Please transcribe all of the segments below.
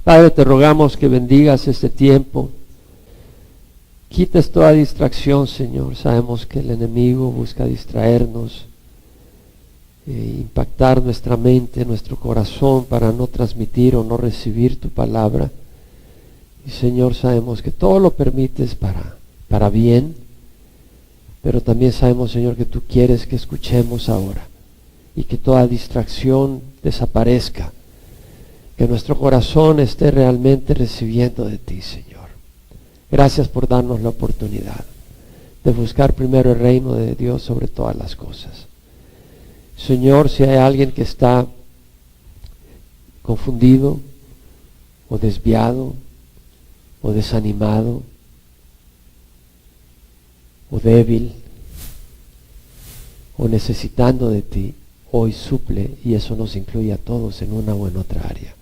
Padre, te rogamos que bendigas este tiempo. Quites toda distracción, Señor. Sabemos que el enemigo busca distraernos, impactar nuestra mente, nuestro corazón para no transmitir o no recibir tu palabra. Y Señor, sabemos que todo lo permites para bien, pero también sabemos, Señor, que tú quieres que escuchemos ahora y que toda distracción desaparezca, que nuestro corazón esté realmente recibiendo de ti, Señor. Gracias por darnos la oportunidad de buscar primero el reino de Dios sobre todas las cosas. Señor, si hay alguien que está confundido o desviado o desanimado o débil o necesitando de ti, hoy suple, y eso nos incluye a todos en una o en otra área.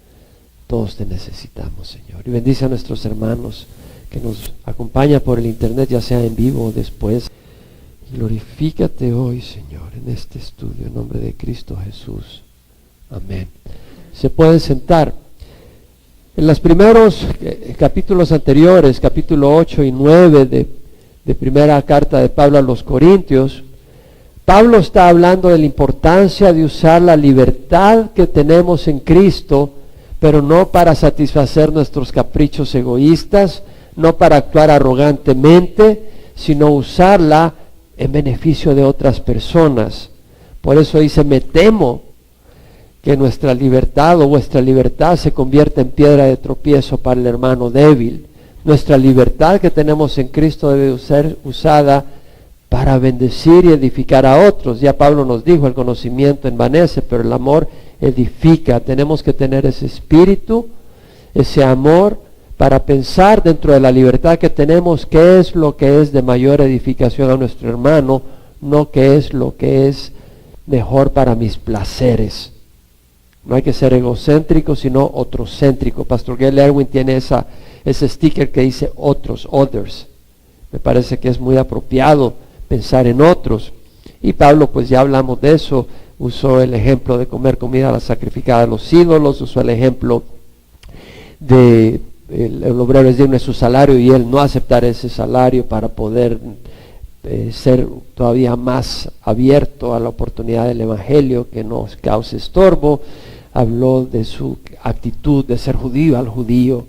Todos te necesitamos, Señor. Y bendice a nuestros hermanos que nos acompañan por el internet, ya sea en vivo o después. Glorifícate hoy, Señor, en este estudio, en nombre de Cristo Jesús. Amén. Se pueden sentar. En los primeros capítulos anteriores, capítulo 8 y 9 de primera carta de Pablo a los Corintios, Pablo está hablando de la importancia de usar la libertad que tenemos en Cristo, pero no para satisfacer nuestros caprichos egoístas, no para actuar arrogantemente, sino usarla en beneficio de otras personas. Por eso dice, me temo que nuestra libertad o vuestra libertad se convierta en piedra de tropiezo para el hermano débil. Nuestra libertad que tenemos en Cristo debe ser usada para bendecir y edificar a otros. Ya Pablo nos dijo, el conocimiento envanece, pero el amor edifica. Tenemos que tener ese espíritu, ese amor, para pensar dentro de la libertad que tenemos, qué es lo que es de mayor edificación a nuestro hermano, no qué es lo que es mejor para mis placeres. No hay que ser egocéntrico, sino otrocéntrico. Pastor Gail Erwin tiene ese sticker que dice otros, others. Me parece que es muy apropiado pensar en otros. Y Pablo, pues ya hablamos de eso, usó el ejemplo de comer comida sacrificada a los ídolos, usó el ejemplo de el obrero es digno de su salario y él no aceptar ese salario para poder ser todavía más abierto a la oportunidad del evangelio que no cause estorbo. Habló de su actitud de ser judío al judío,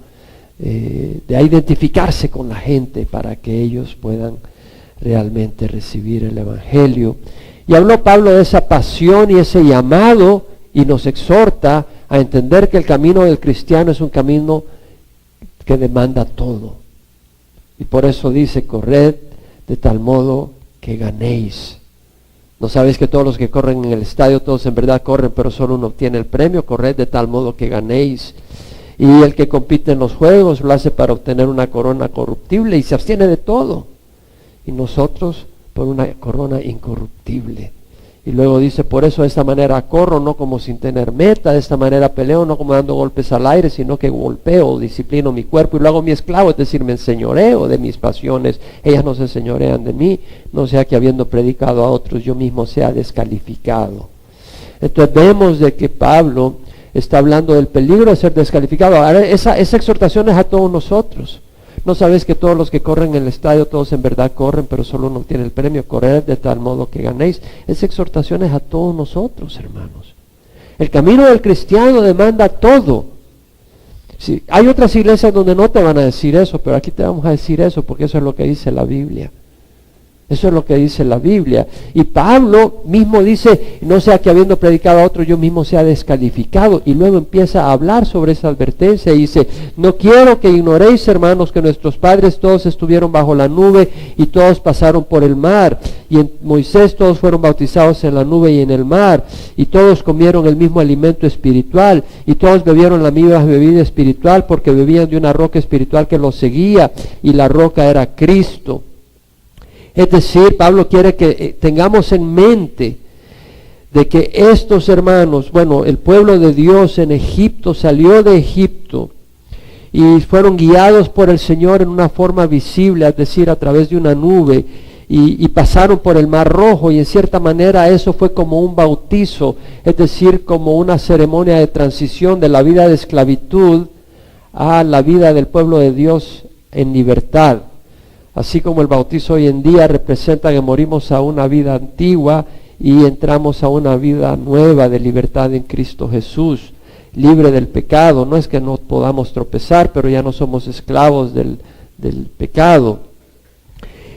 de identificarse con la gente para que ellos puedan realmente recibir el evangelio. Y habló Pablo de esa pasión y ese llamado, y nos exhorta a entender que el camino del cristiano es un camino que demanda todo. Y por eso dice, corred de tal modo que ganéis. ¿No sabéis que todos los que corren en el estadio, todos en verdad corren, pero solo uno obtiene el premio? Corred de tal modo que ganéis. Y el que compite en los juegos lo hace para obtener una corona corruptible y se abstiene de todo. Y nosotros por una corona incorruptible. Y luego dice, por eso de esta manera corro, no como sin tener meta, de esta manera peleo, no como dando golpes al aire, sino que golpeo, disciplino mi cuerpo y lo hago mi esclavo, es decir, me enseñoreo de mis pasiones, ellas no se enseñorean de mí, no sea que habiendo predicado a otros yo mismo sea descalificado. Entonces vemos de que Pablo está hablando del peligro de ser descalificado. Ahora esa exhortación es a todos nosotros. ¿No sabes que todos los que corren en el estadio, todos en verdad corren, pero solo uno tiene el premio? Correr de tal modo que ganéis. Esa exhortación es a todos nosotros, hermanos. El camino del cristiano demanda todo. Sí, hay otras iglesias donde no te van a decir eso, pero aquí te vamos a decir eso, porque eso es lo que dice la Biblia. Eso es lo que dice la Biblia. Y Pablo mismo dice, no sea que habiendo predicado a otro yo mismo sea descalificado. Y luego empieza a hablar sobre esa advertencia y dice, no quiero que ignoréis, hermanos, que nuestros padres todos estuvieron bajo la nube y todos pasaron por el mar. Y en Moisés todos fueron bautizados en la nube y en el mar. Y todos comieron el mismo alimento espiritual. Y todos bebieron la misma bebida espiritual porque bebían de una roca espiritual que los seguía. Y la roca era Cristo. Es decir, Pablo quiere que tengamos en mente de que estos hermanos, bueno, el pueblo de Dios en Egipto salió de Egipto y fueron guiados por el Señor en una forma visible, es decir, a través de una nube, y pasaron por el Mar Rojo, y en cierta manera eso fue como un bautizo, es decir, como una ceremonia de transición de la vida de esclavitud a la vida del pueblo de Dios en libertad. Así como el bautizo hoy en día representa que morimos a una vida antigua y entramos a una vida nueva de libertad en Cristo Jesús, libre del pecado. No es que no podamos tropezar, pero ya no somos esclavos del pecado.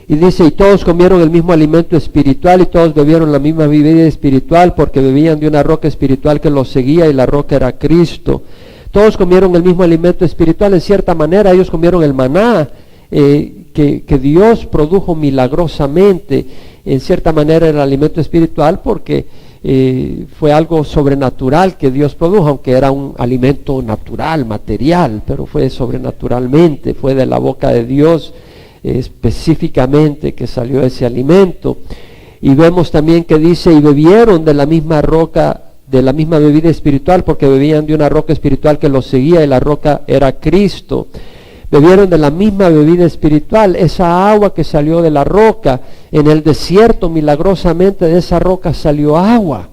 Y dice, y todos comieron el mismo alimento espiritual y todos bebieron la misma bebida espiritual, porque bebían de una roca espiritual que los seguía, y la roca era Cristo. Todos comieron el mismo alimento espiritual. En cierta manera ellos comieron el maná que Dios produjo milagrosamente. En cierta manera el alimento espiritual, porque fue algo sobrenatural que Dios produjo, aunque era un alimento natural, material, pero fue sobrenaturalmente, fue de la boca de Dios específicamente que salió ese alimento. Y vemos también que dice, y bebieron de la misma roca, de la misma bebida espiritual, porque bebían de una roca espiritual que los seguía, y la roca era Cristo. Bebieron de la misma bebida espiritual, esa agua que salió de la roca. En el desierto, milagrosamente, de esa roca salió agua.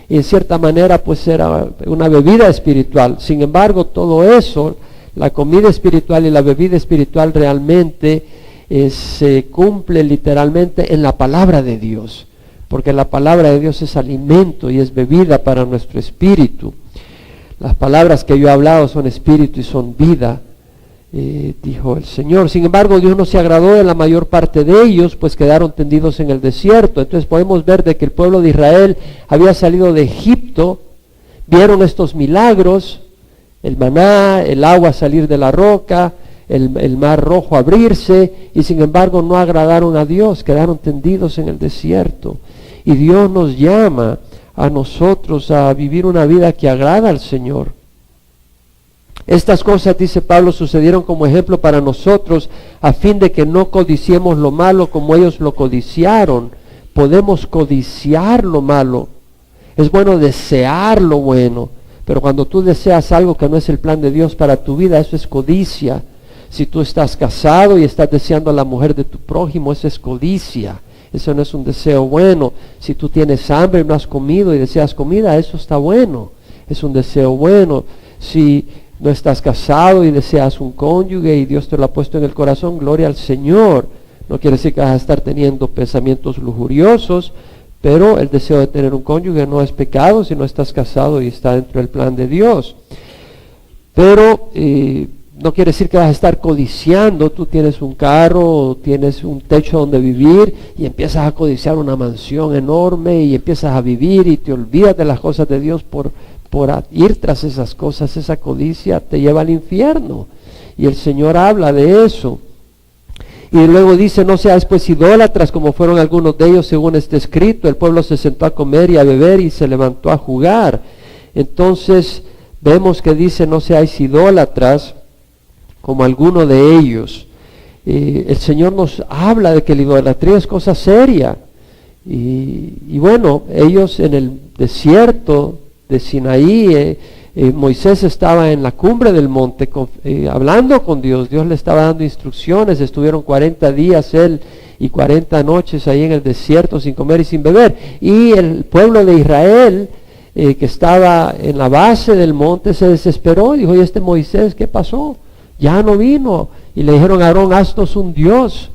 Y en cierta manera, pues era una bebida espiritual. Sin embargo, todo eso, la comida espiritual y la bebida espiritual, realmente se cumple literalmente en la palabra de Dios. Porque la palabra de Dios es alimento y es bebida para nuestro espíritu. Las palabras que yo he hablado son espíritu y son vida, dijo el Señor. Sin embargo, Dios no se agradó de la mayor parte de ellos, pues quedaron tendidos en el desierto. Entonces podemos ver de que el pueblo de Israel había salido de Egipto, vieron estos milagros, el maná, el agua salir de la roca, el mar rojo abrirse, y sin embargo no agradaron a Dios, quedaron tendidos en el desierto. Y Dios nos llama a nosotros a vivir una vida que agrada al Señor. Estas cosas, dice Pablo, sucedieron como ejemplo para nosotros, a fin de que no codiciemos lo malo como ellos lo codiciaron. Podemos codiciar lo malo. Es bueno desear lo bueno, pero cuando tú deseas algo que no es el plan de Dios para tu vida, eso es codicia. Si tú estás casado y estás deseando a la mujer de tu prójimo, eso es codicia. Eso no es un deseo bueno. Si tú tienes hambre y no has comido y deseas comida, eso está bueno. Es un deseo bueno. Si no estás casado y deseas un cónyuge y Dios te lo ha puesto en el corazón, gloria al Señor. No quiere decir que vas a estar teniendo pensamientos lujuriosos, pero el deseo de tener un cónyuge no es pecado si no estás casado y está dentro del plan de Dios. Pero no quiere decir que vas a estar codiciando. Tú tienes un carro, tienes un techo donde vivir y empiezas a codiciar una mansión enorme y empiezas a vivir y te olvidas de las cosas de Dios por ir tras esas cosas. Esa codicia te lleva al infierno, y el Señor habla de eso. Y luego dice, no seáis pues idólatras como fueron algunos de ellos, según está escrito, el pueblo se sentó a comer y a beber y se levantó a jugar. Entonces vemos que dice, no seáis idólatras como alguno de ellos. El Señor nos habla de que la idolatría es cosa seria. Y bueno, ellos en el desierto de Sinaí, Moisés estaba en la cumbre del monte hablando con Dios. Dios le estaba dando instrucciones. Estuvieron 40 días él y 40 noches ahí en el desierto sin comer y sin beber. Y el pueblo de Israel, que estaba en la base del monte, se desesperó. Dijo, ¿y este Moisés qué pasó? Ya no vino. Y le dijeron a Aarón, haznos un Dios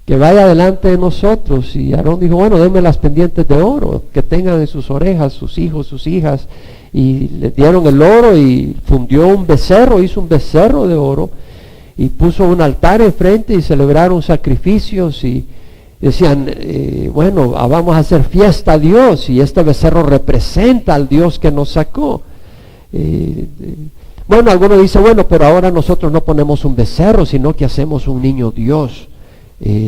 que vaya delante de nosotros. Y Aarón dijo, bueno, denme las pendientes de oro que tengan en sus orejas sus hijos, sus hijas. Y le dieron el oro y fundió un becerro, hizo un becerro de oro y puso un altar enfrente y celebraron sacrificios y decían, bueno, vamos a hacer fiesta a Dios, y este becerro representa al Dios que nos sacó. Bueno, algunos dicen, bueno, pero ahora nosotros no ponemos un becerro, sino que hacemos un niño Dios.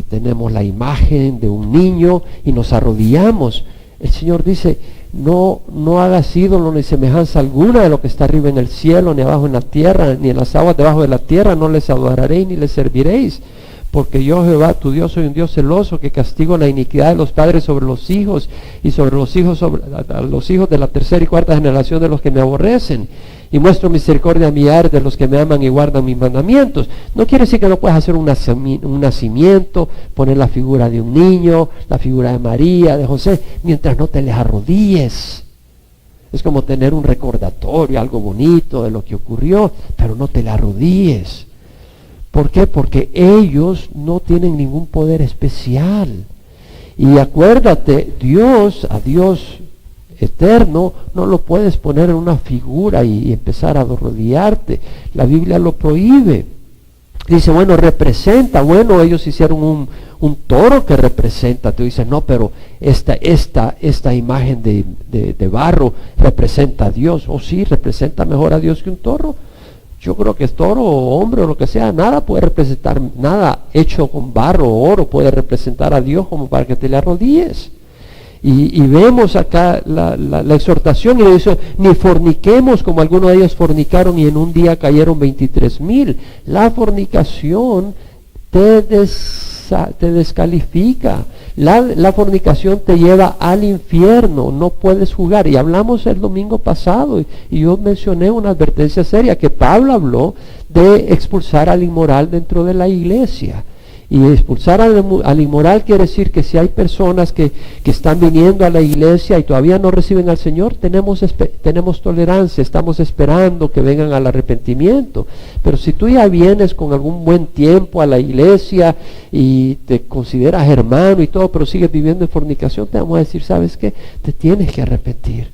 Tenemos la imagen de un niño y nos arrodillamos. El Señor dice, no hagas ídolo ni semejanza alguna de lo que está arriba en el cielo, ni abajo en la tierra, ni en las aguas debajo de la tierra. No les adoraréis ni les serviréis, porque yo, Jehová, tu Dios, soy un Dios celoso, que castigo la iniquidad de los padres sobre los hijos, y sobre los hijos a los hijos de la tercera y cuarta generación de los que me aborrecen, y muestro misericordia a millares de los que me aman y guardan mis mandamientos. No quiere decir que no puedas hacer un nacimiento, poner la figura de un niño, la figura de María, de José, mientras no te les arrodilles. Es como tener un recordatorio, algo bonito de lo que ocurrió, pero no te le arrodilles. ¿Por qué? Porque ellos no tienen ningún poder especial. Y acuérdate, a Dios eterno, no lo puedes poner en una figura y empezar a arrodillarte. La Biblia lo prohíbe. Dice, bueno, representa, bueno, ellos hicieron un toro que representa. Tú dices, no, pero esta imagen de barro representa a Dios. O sí, representa mejor a Dios que un toro. Yo creo que es toro o hombre o lo que sea, nada puede representar, nada hecho con barro o oro puede representar a Dios como para que te le arrodilles. Y vemos acá la exhortación y le dice, ni forniquemos como algunos de ellos fornicaron y en un día cayeron 23,000. La fornicación te descalifica. La fornicación te lleva al infierno, no puedes jugar. Y hablamos el domingo pasado y yo mencioné una advertencia seria que Pablo habló de expulsar al inmoral dentro de la iglesia. Y expulsar al inmoral quiere decir que si hay personas que están viniendo a la iglesia y todavía no reciben al Señor, tenemos tolerancia, estamos esperando que vengan al arrepentimiento. Pero si tú ya vienes con algún buen tiempo a la iglesia y te consideras hermano y todo, pero sigues viviendo en fornicación, te vamos a decir, ¿sabes qué? Te tienes que arrepentir.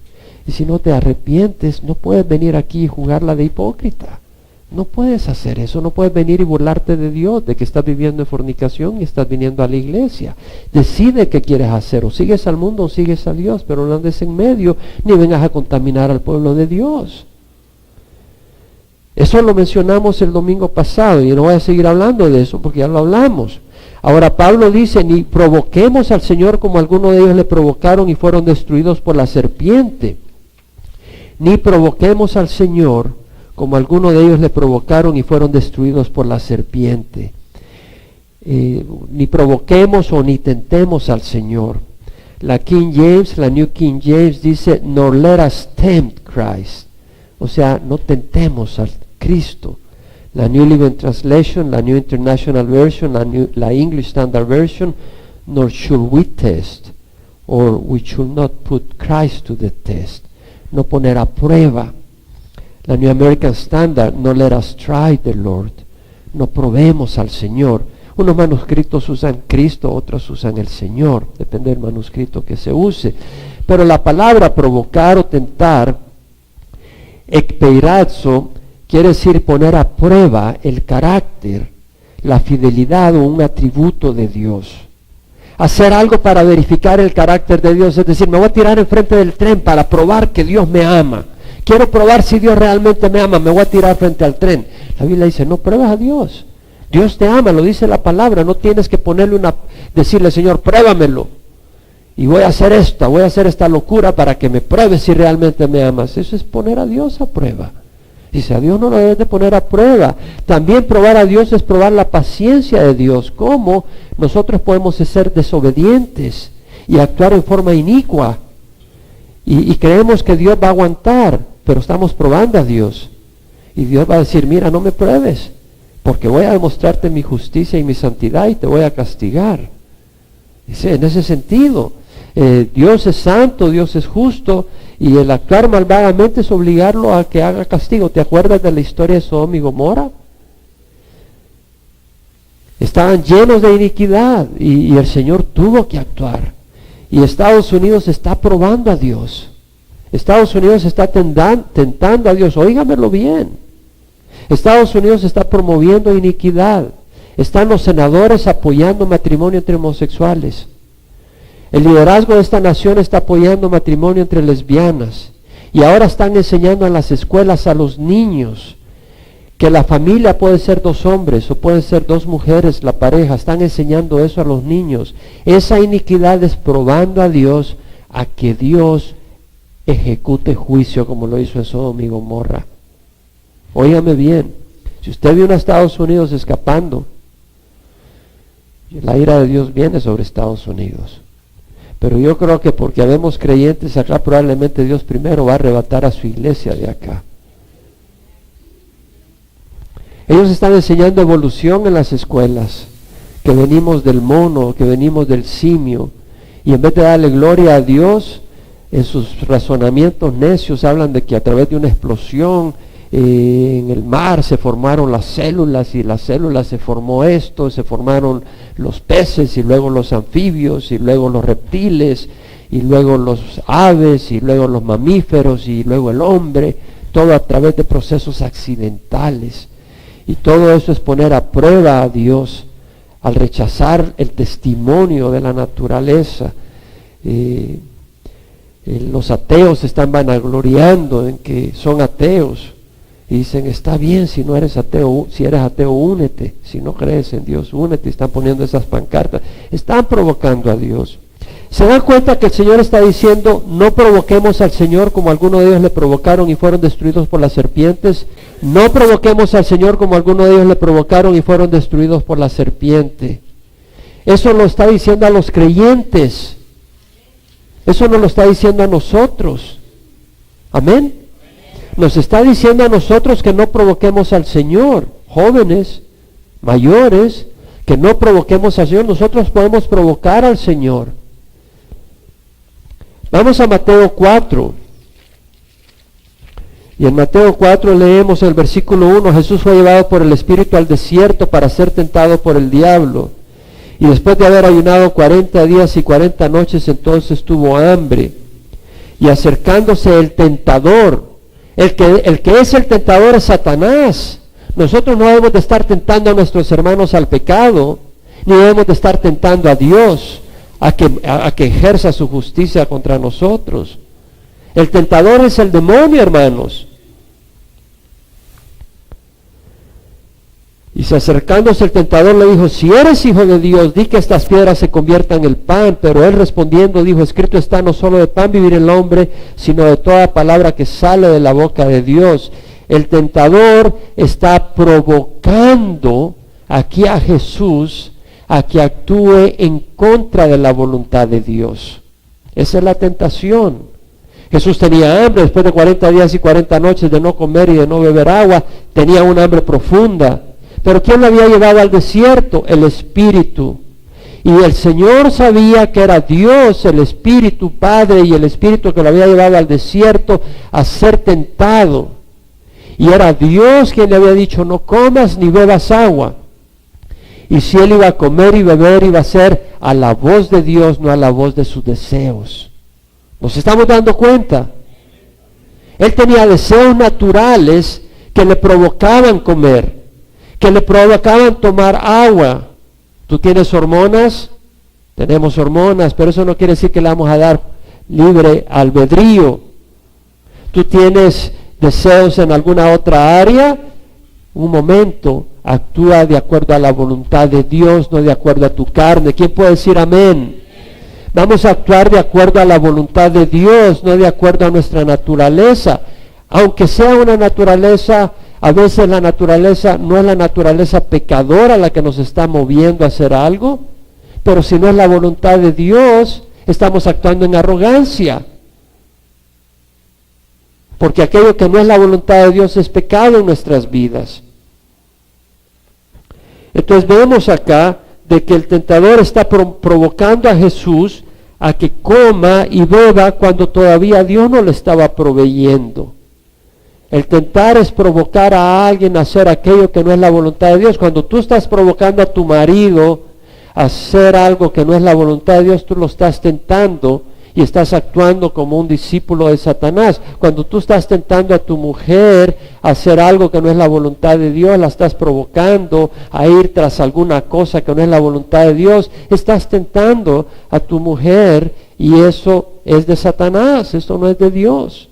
Y si no te arrepientes, no puedes venir aquí y jugarla de hipócrita. No puedes hacer eso, no puedes venir y burlarte de Dios, de que estás viviendo en fornicación y estás viniendo a la iglesia. Decide qué quieres hacer, o sigues al mundo o sigues a Dios, pero no andes en medio, ni vengas a contaminar al pueblo de Dios. Eso lo mencionamos el domingo pasado, y no voy a seguir hablando de eso porque ya lo hablamos. Ahora Pablo dice, ni provoquemos al Señor como algunos de ellos le provocaron y fueron destruidos por la serpiente. Ni provoquemos al Señor como algunos de ellos le provocaron y fueron destruidos por la serpiente. Ni provoquemos o ni tentemos al Señor. La King James, la New King James dice, nor let us tempt Christ. O sea, no tentemos al Cristo. La New Living Translation, la New International Version, la English Standard Version, nor should we test, or we should not put Christ to the test. No poner a prueba. La New American Standard, no let us try the Lord. No probemos al Señor. Unos manuscritos usan Cristo, otros usan el Señor. Depende del manuscrito que se use. Pero la palabra provocar o tentar, ekpeirazzo, quiere decir poner a prueba el carácter, la fidelidad o un atributo de Dios. Hacer algo para verificar el carácter de Dios. Es decir, me voy a tirar enfrente del tren para probar que Dios me ama. Quiero probar si Dios realmente me ama, me voy a tirar frente al tren. La Biblia dice, no pruebas a Dios. Dios te ama, lo dice la palabra. No tienes que decirle, Señor, pruébamelo. Y voy a hacer esta locura para que me pruebes si realmente me amas. Eso es poner a Dios a prueba. Dice, a Dios no lo debes de poner a prueba. También probar a Dios es probar la paciencia de Dios. ¿Cómo nosotros podemos ser desobedientes y actuar en forma inicua? Y creemos que Dios va a aguantar. Pero estamos probando a Dios. Y Dios va a decir, mira, no me pruebes, porque voy a demostrarte mi justicia y mi santidad y te voy a castigar. Dice, en ese sentido, Dios es santo, Dios es justo, y el actuar malvadamente es obligarlo a que haga castigo. ¿Te acuerdas de la historia de Sodoma y Gomorra? Estaban llenos de iniquidad y el Señor tuvo que actuar. Y Estados Unidos está probando a Dios. Estados Unidos está tentando a Dios, óigamelo bien. Estados Unidos está promoviendo iniquidad. Están los senadores apoyando matrimonio entre homosexuales. El liderazgo de esta nación está apoyando matrimonio entre lesbianas. Y ahora están enseñando en las escuelas a los niños que la familia puede ser 2 hombres o puede ser 2 mujeres, la pareja. Están enseñando eso a los niños. Esa iniquidad es probando a Dios a que Dios ejecute juicio como lo hizo en Sodoma y Gomorra. Óigame bien, si usted vio a Estados Unidos escapando, la ira de Dios viene sobre Estados Unidos. Pero yo creo que porque habemos creyentes acá, probablemente Dios primero va a arrebatar a su iglesia de acá. Ellos están enseñando evolución en las escuelas, que venimos del mono, que venimos del simio, y en vez de darle gloria a Dios, en sus razonamientos necios hablan de que a través de una explosión en el mar se formaron las células, y las células se formó esto, se formaron los peces, y luego los anfibios, y luego los reptiles, y luego los aves, y luego los mamíferos, y luego el hombre, todo a través de procesos accidentales. Y todo eso es poner a prueba a Dios al rechazar el testimonio de la naturaleza. Los ateos se están vanagloriando en que son ateos y dicen, está bien si no eres ateo, si eres ateo únete, si no crees en Dios únete, y están poniendo esas pancartas, están provocando a Dios. ¿Se dan cuenta que el Señor está diciendo, no provoquemos al Señor como algunos de ellos le provocaron y fueron destruidos por las serpientes? No provoquemos al Señor como algunos de ellos le provocaron y fueron destruidos por la serpiente. Eso lo está diciendo a los creyentes. Eso no lo está diciendo a nosotros. Amén. Nos está diciendo a nosotros que no provoquemos al Señor. Jóvenes, mayores, que no provoquemos al Señor. Nosotros podemos provocar al Señor. Vamos a Mateo 4. Y en Mateo 4 leemos el versículo 1. Jesús fue llevado por el Espíritu al desierto para ser tentado por el diablo. Y después de haber ayunado 40 días y 40 noches, entonces tuvo hambre. Y acercándose el tentador, el que es el tentador es Satanás. Nosotros no debemos de estar tentando a nuestros hermanos al pecado, ni debemos de estar tentando a Dios a que ejerza su justicia contra nosotros. El tentador es el demonio, hermanos. Y acercándose el tentador le dijo, si eres hijo de Dios, di que estas piedras se conviertan en pan. Pero él respondiendo dijo, escrito está, no solo de pan vivir el hombre, sino de toda palabra que sale de la boca de Dios. El tentador está provocando aquí a Jesús a que actúe en contra de la voluntad de Dios. Esa es la tentación. Jesús tenía hambre después de 40 días y 40 noches de no comer y de no beber agua. Tenía una hambre profunda. Pero ¿quién lo había llevado al desierto? El Espíritu. Y el Señor sabía que era Dios, el Espíritu Padre y el Espíritu que lo había llevado al desierto a ser tentado. Y era Dios quien le había dicho, no comas ni bebas agua. Y si él iba a comer y beber, iba a ser a la voz de Dios, no a la voz de sus deseos. ¿Nos estamos dando cuenta? Él tenía deseos naturales que le provocaban comer, que le provocaban tomar agua. ¿Tú tienes hormonas? Tenemos hormonas, pero eso no quiere decir que le vamos a dar libre albedrío. ¿Tú tienes deseos en alguna otra área? Un momento, actúa de acuerdo a la voluntad de Dios, no de acuerdo a tu carne. ¿Quién puede decir amén? Vamos a actuar de acuerdo a la voluntad de Dios, no de acuerdo a nuestra naturaleza. Aunque sea una naturaleza, a veces la naturaleza no es la naturaleza pecadora la que nos está moviendo a hacer algo, pero si no es la voluntad de Dios, estamos actuando en arrogancia. Porque aquello que no es la voluntad de Dios es pecado en nuestras vidas. Entonces vemos acá de que el tentador está provocando a Jesús a que coma y beba cuando todavía Dios no le estaba proveyendo. El tentar es provocar a alguien a hacer aquello que no es la voluntad de Dios. Cuando tú estás provocando a tu marido a hacer algo que no es la voluntad de Dios, tú lo estás tentando y estás actuando como un discípulo de Satanás. Cuando tú estás tentando a tu mujer a hacer algo que no es la voluntad de Dios, la estás provocando a ir tras alguna cosa que no es la voluntad de Dios, estás tentando a tu mujer y eso es de Satanás, esto no es de Dios.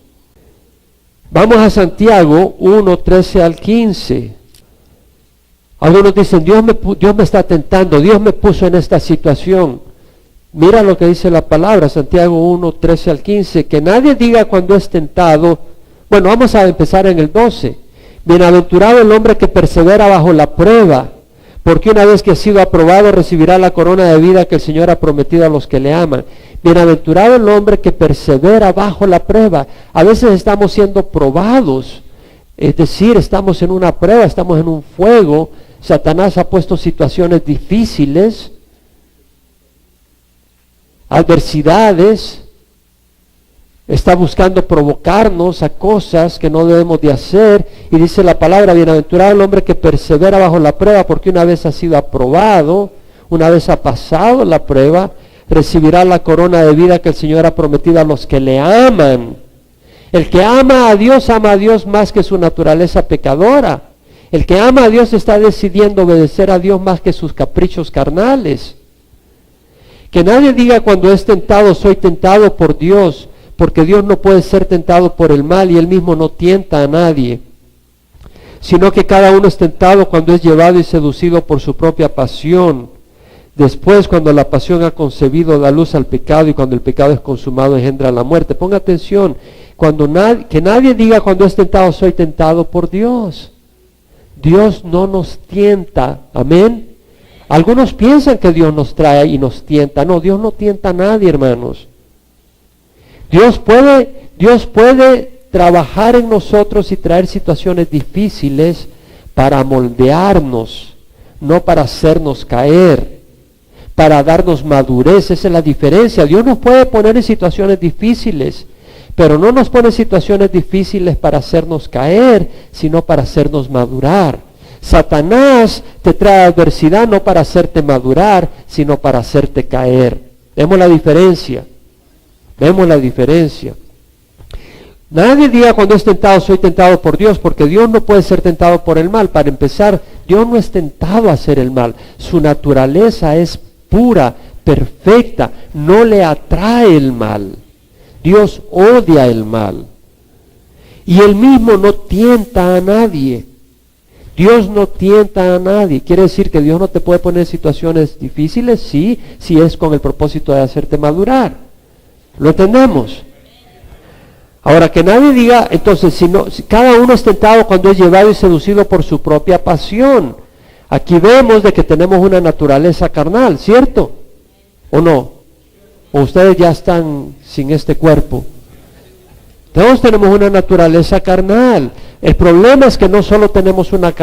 Vamos a Santiago 1, 13 al 15. Algunos dicen, Dios me está tentando, Dios me puso en esta situación. Mira lo que dice la palabra, Santiago 1, 13 al 15, que nadie diga cuando es tentado. Bueno, vamos a empezar en el 12. Bienaventurado el hombre que persevera bajo la prueba, porque una vez que ha sido aprobado recibirá la corona de vida que el Señor ha prometido a los que le aman. Bienaventurado el hombre que persevera bajo la prueba. A veces estamos siendo probados, es decir, estamos en una prueba, estamos en un fuego. Satanás ha puesto situaciones difíciles, adversidades, está buscando provocarnos a cosas que no debemos de hacer, y dice la palabra, bienaventurado el hombre que persevera bajo la prueba, porque una vez ha sido aprobado, una vez ha pasado la prueba, recibirá la corona de vida que el Señor ha prometido a los que le aman. El que ama a Dios más que su naturaleza pecadora. El que ama a Dios está decidiendo obedecer a Dios más que sus caprichos carnales. Que nadie diga cuando es tentado, soy tentado por Dios, porque Dios no puede ser tentado por el mal y Él mismo no tienta a nadie, sino que cada uno es tentado cuando es llevado y seducido por su propia pasión. Después, cuando la pasión ha concebido, da luz al pecado, y cuando el pecado es consumado, engendra la muerte. Ponga atención, que nadie diga cuando es tentado, soy tentado por Dios. Dios no nos tienta, amén. Algunos piensan que Dios nos trae y nos tienta. No, Dios no tienta a nadie, hermanos. Dios puede trabajar en nosotros y traer situaciones difíciles para moldearnos, no para hacernos caer, para darnos madurez. Esa es la diferencia. Dios nos puede poner en situaciones difíciles, pero no nos pone en situaciones difíciles para hacernos caer, sino para hacernos madurar. Satanás te trae adversidad no para hacerte madurar, sino para hacerte caer. Vemos la diferencia. Vemos la diferencia. Nadie diga cuando es tentado, soy tentado por Dios, porque Dios no puede ser tentado por el mal. Para empezar, Dios no es tentado a hacer el mal. Su naturaleza es pura, perfecta, no le atrae el mal. Dios odia el mal. Y Él mismo no tienta a nadie. Dios no tienta a nadie. ¿Quiere decir que Dios no te puede poner en situaciones difíciles? Sí, si es con el propósito de hacerte madurar. ¿Lo entendemos? Ahora, que nadie si cada uno es tentado cuando es llevado y seducido por su propia pasión. Aquí vemos de que tenemos una naturaleza carnal, ¿cierto? ¿O no? ¿O ustedes ya están sin este cuerpo? Todos tenemos una naturaleza carnal. El problema es que no solo tenemos una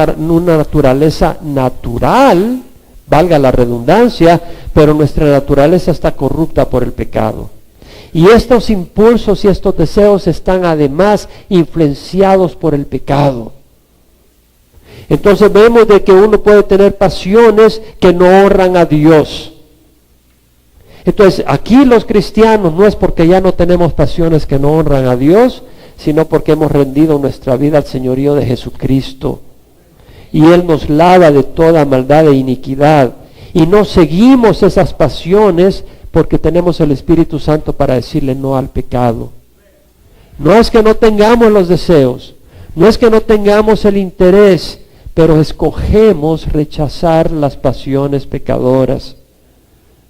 naturaleza natural, valga la redundancia, pero nuestra naturaleza está corrupta por el pecado. Y estos impulsos y estos deseos están además influenciados por el pecado. Entonces vemos de que uno puede tener pasiones que no honran a Dios. Entonces aquí los cristianos no es porque ya no tenemos pasiones que no honran a Dios, sino porque hemos rendido nuestra vida al señorío de Jesucristo. Y Él nos lava de toda maldad e iniquidad. Y no seguimos esas pasiones porque tenemos el Espíritu Santo para decirle no al pecado. No es que no tengamos los deseos, no es que no tengamos el interés, pero escogemos rechazar las pasiones pecadoras.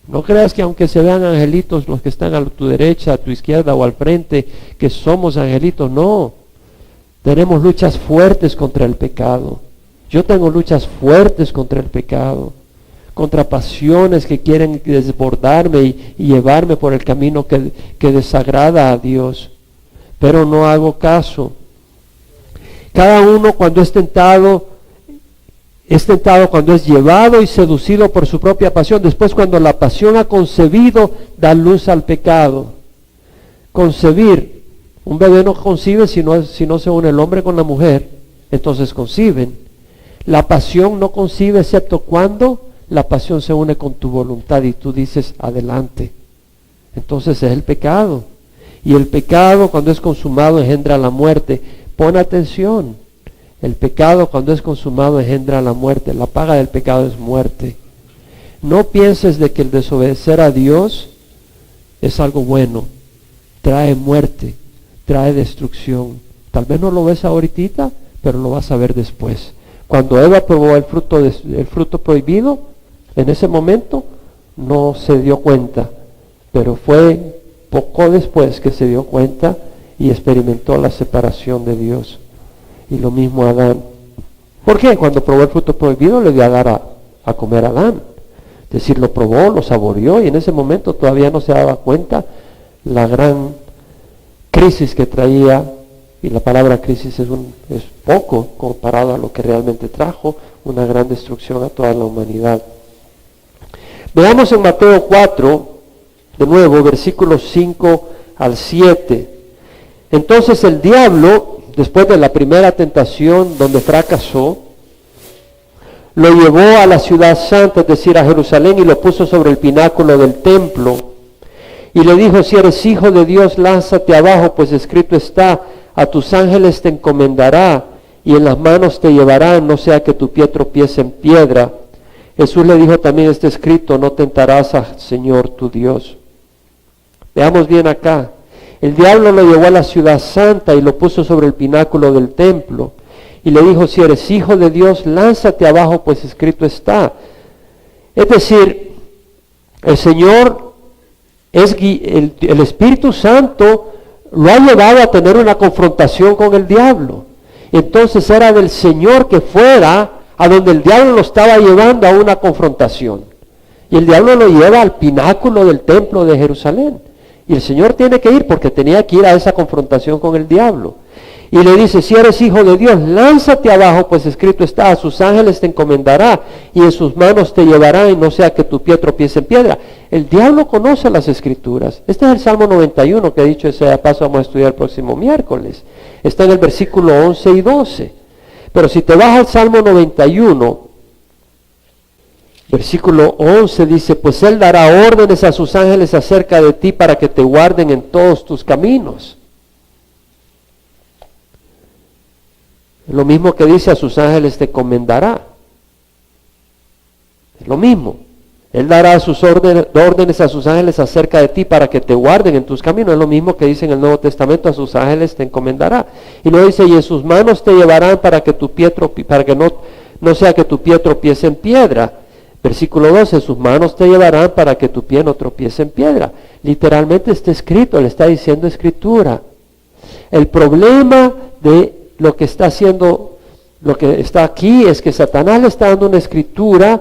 No creas que aunque se vean angelitos los que están a tu derecha, a tu izquierda o al frente, que somos angelitos. No, tenemos luchas fuertes contra el pecado. Yo tengo luchas fuertes contra el pecado, contra pasiones que quieren desbordarme y llevarme por el camino que desagrada a Dios, pero no hago caso. Cada uno cuando es tentado cuando es llevado y seducido por su propia pasión. Después, cuando la pasión ha concebido, da luz al pecado. Concebir. Un bebé no concibe si no se une el hombre con la mujer. Entonces conciben. La pasión no concibe excepto cuando la pasión se une con tu voluntad y tú dices adelante. Entonces es el pecado. Y el pecado cuando es consumado engendra la muerte. Pon atención. El pecado cuando es consumado engendra la muerte. La paga del pecado es muerte. No pienses de que el desobedecer a Dios es algo bueno. Trae muerte, trae destrucción. Tal vez no lo ves ahorita, pero lo vas a ver después. Cuando Eva probó el fruto prohibido, en ese momento no se dio cuenta, pero fue poco después que se dio cuenta y experimentó la separación de Dios. Y lo mismo Adán. ¿Por qué? Cuando probó el fruto prohibido le dio a dar a comer a Adán. Es decir, lo probó, lo saboreó y en ese momento todavía no se daba cuenta la gran crisis que traía. Y la palabra crisis es poco comparado a lo que realmente trajo, una gran destrucción a toda la humanidad. Veamos en Mateo 4, de nuevo, versículos 5 al 7. Entonces el diablo, después de la primera tentación donde fracasó, lo llevó a la ciudad santa, es decir, a Jerusalén, y lo puso sobre el pináculo del templo. Y le dijo, si eres hijo de Dios, lánzate abajo, pues escrito está, a tus ángeles te encomendará, y en las manos te llevarán, no sea que tu pie tropiece en piedra. Jesús le dijo también, está escrito, no tentarás al Señor tu Dios. Veamos bien acá. El diablo lo llevó a la ciudad santa y lo puso sobre el pináculo del templo. Y le dijo, si eres hijo de Dios, lánzate abajo, pues escrito está. Es decir, el Señor, el Espíritu Santo lo ha llevado a tener una confrontación con el diablo. Entonces era del Señor que fuera a donde el diablo lo estaba llevando a una confrontación. Y el diablo lo lleva al pináculo del templo de Jerusalén. Y el Señor tiene que ir porque tenía que ir a esa confrontación con el diablo. Y le dice, si eres hijo de Dios, lánzate abajo, pues escrito está, a sus ángeles te encomendará, y en sus manos te llevará, y no sea que tu pie tropiece en piedra. El diablo conoce las Escrituras. Este es el Salmo 91, que dicho sea paso vamos a estudiar el próximo miércoles. Está en el versículo 11 y 12. Pero si te vas al Salmo 91, versículo 11 dice, pues Él dará órdenes a sus ángeles acerca de ti para que te guarden en todos tus caminos. Lo mismo que dice, a sus ángeles te encomendará. Es lo mismo. Él dará sus órdenes a sus ángeles acerca de ti para que te guarden en tus caminos. Es lo mismo que dice en el Nuevo Testamento, a sus ángeles te encomendará. Y luego dice, y en sus manos te llevarán para que no sea que tu pie tropiece en piedra. Versículo 12, sus manos te llevarán para que tu pie no tropiece en piedra. Literalmente está escrito, le está diciendo Escritura. El problema de lo que está haciendo, lo que está aquí es que Satanás le está dando una escritura,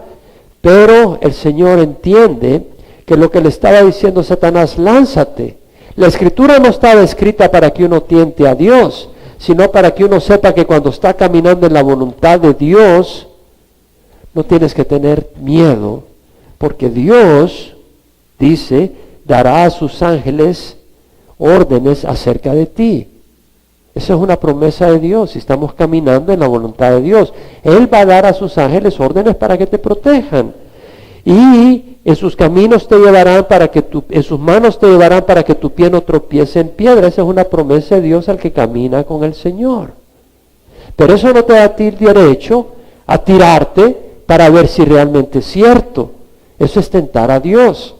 pero el Señor entiende que lo que le estaba diciendo Satanás, lánzate. La escritura no estaba escrita para que uno tiente a Dios, sino para que uno sepa que cuando está caminando en la voluntad de Dios, no tienes que tener miedo, porque Dios, dice, dará a sus ángeles órdenes acerca de ti. Esa es una promesa de Dios, si estamos caminando en la voluntad de Dios. Él va a dar a sus ángeles órdenes para que te protejan. Y en sus caminos te llevarán en sus manos te llevarán para que tu pie no tropiece en piedra. Esa es una promesa de Dios al que camina con el Señor. Pero eso no te da a ti derecho a tirarte para ver si realmente es cierto. Eso es tentar a Dios.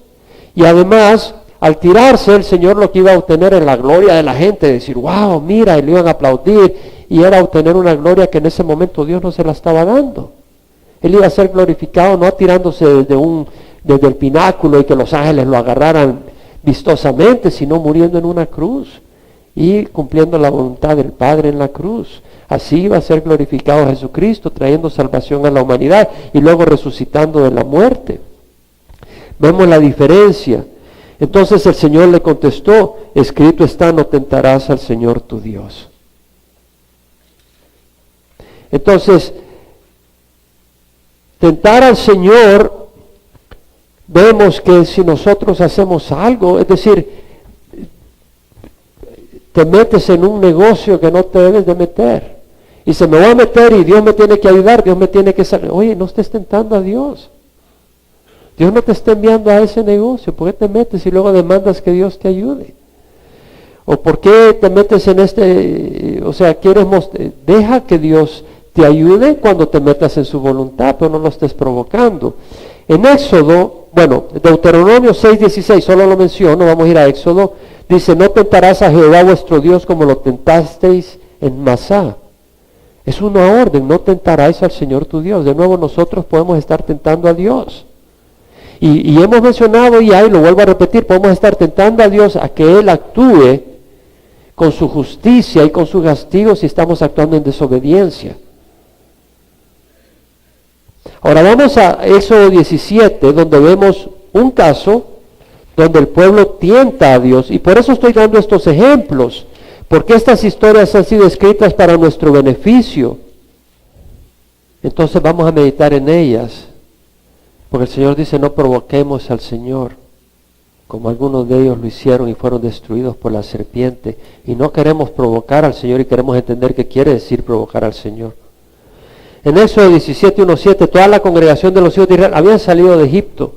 Y además, al tirarse, el Señor lo que iba a obtener es la gloria de la gente, decir, wow, mira, y le iban a aplaudir, y era obtener una gloria que en ese momento Dios no se la estaba dando. Él iba a ser glorificado no tirándose desde el pináculo y que los ángeles lo agarraran vistosamente, sino muriendo en una cruz y cumpliendo la voluntad del Padre en la cruz. Así iba a ser glorificado Jesucristo, trayendo salvación a la humanidad y luego resucitando de la muerte. Vemos la diferencia. Entonces el Señor le contestó, escrito está, no tentarás al Señor tu Dios. Entonces, tentar al Señor, vemos que si nosotros hacemos algo, es decir, te metes en un negocio que no te debes de meter, y se me va a meter y Dios me tiene que ayudar, Dios me tiene que salir. Oye, no estés tentando a Dios. Dios no te está enviando a ese negocio. ¿Por qué te metes y luego demandas que Dios te ayude? ¿O por qué te metes en deja que Dios te ayude cuando te metas en su voluntad, pero no lo estés provocando? En Éxodo, Deuteronomio 6:16, solo lo menciono, vamos a ir a Éxodo, dice, no tentarás a Jehová vuestro Dios como lo tentasteis en Masá. Es una orden, no tentarás al Señor tu Dios. De nuevo nosotros podemos estar tentando a Dios. Y hemos mencionado ya, y lo vuelvo a repetir, podemos estar tentando a Dios a que Él actúe con su justicia y con su castigo si estamos actuando en desobediencia. Ahora vamos a Éxodo 17, donde vemos un caso donde el pueblo tienta a Dios. Y por eso estoy dando estos ejemplos, porque estas historias han sido escritas para nuestro beneficio. Entonces vamos a meditar en ellas. Porque el Señor dice, no provoquemos al Señor. como algunos de ellos lo hicieron y fueron destruidos por la serpiente. Y no queremos provocar al Señor y queremos entender qué quiere decir provocar al Señor. En Éxodo 17:1-7, toda la congregación de los hijos de Israel habían salido de Egipto